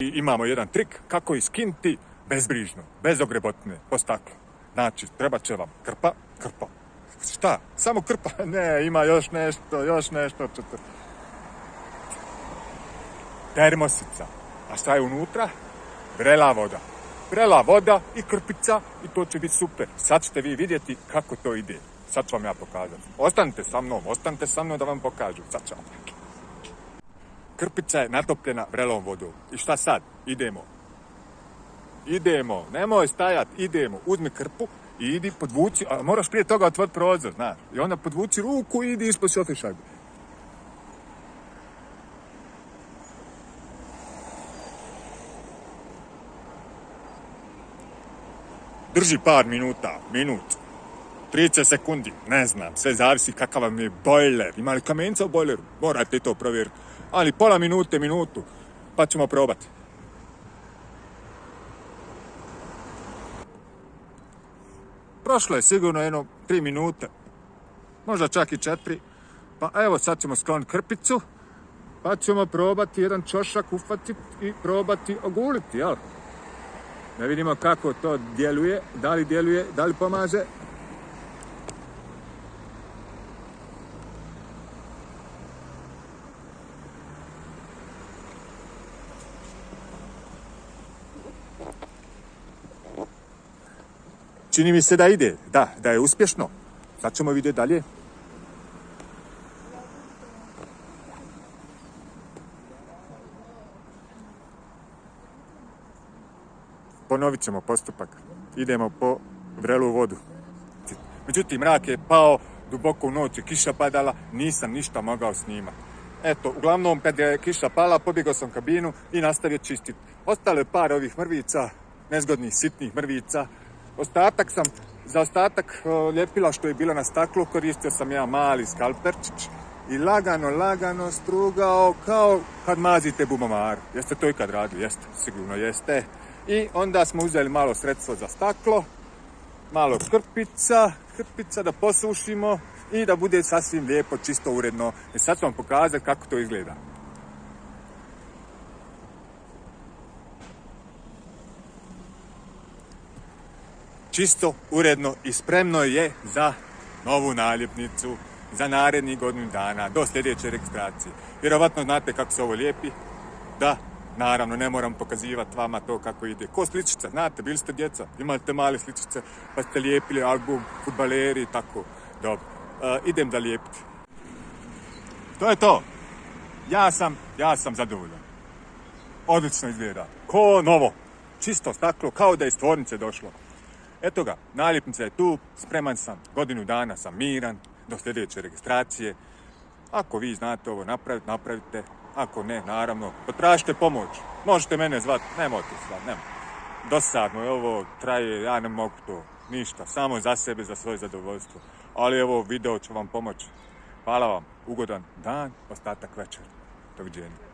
Imamo jedan trik kako iskinti bezbrižno, bez ogrebotine, po staklu. Znači, treba će vam krpa. Šta? Samo krpa? Ne, ima još nešto. Termosica. A šta je unutra? Vrela voda i krpica i to će biti super. Sad ćete vi vidjeti kako to ide. Sad ću vam ja pokazati. Ostanite sa mnom da vam pokažu. Sad ću vam. Krpica je natopljena vrelom vodom. I šta sad? Idemo. Nemoj stajat, idemo. Uzmi krpu i idi podvuci, a moraš prije toga otvoriti prozor, znaš. I onda podvuci ruku i idi ispod šofer šajbe. Drži par minuta, 30 sekundi, ne znam, sve zavisi kakav vam je bojler. Ima li kamenca u bojleru? Morate to provjeriti. Ali pola minute, minutu, pa ćemo probati. Prošlo je sigurno jedno 3 minute, možda čak i 4. Pa evo sad ćemo skloniti krpicu, pa ćemo probati jedan čošak uhvatiti i probati oguliti, jel? Da vidimo kako to djeluje, da li pomaže. Čini mi se da ide, da je uspješno. Sad ćemo vidjeti dalje. Ponovit ćemo postupak. Idemo po vrelu vodu. Međutim, mrak je pao, duboko u noć je kiša padala, nisam ništa mogao snimati. Eto, uglavnom, kad je kiša pala, pobjegao sam kabinu i nastavio čistiti. Ostalo je par ovih mrvica, nezgodnih, sitnih mrvica. Za ostatak ljepila što je bilo na staklu, koristio sam jedan mali skalperčić i lagano strugao kao kad mazite bubamar. Jeste to ikad radili? Jeste, sigurno jeste. I onda smo uzeli malo sredstvo za staklo, malo krpica da posušimo i da bude sasvim lijepo, čisto, uredno. I sad ću vam pokazati kako to izgleda. Čisto, uredno i spremno je za novu naljepnicu, za narednih godinu dana, do sljedeće registracije. Vjerovatno znate kako se ovo lijepi. Da, naravno, ne moram pokazivati vama to kako ide. Ko sličica, znate, bili ste djeca, imate male sličice, pa ste lijepili album, fudbaleri i tako. Dobro, idem da lijepiti. To je to. Ja sam zadovoljan. Odlično izgleda. Ko novo. Čisto staklo, kao da je iz tvornice došlo. Eto ga, naljepnica je tu, spreman sam, godinu dana sam miran, do sljedeće registracije. Ako vi znate ovo napraviti, napravite. Ako ne, naravno, potražite pomoć. Možete mene zvati, nemojte zvati, dosadno je ovo, traje, ja ne mogu to, ništa, samo za sebe, za svoje zadovoljstvo. Ali evo, video će vam pomoći. Hvala vam, ugodan dan, ostatak večer. Doviđenja.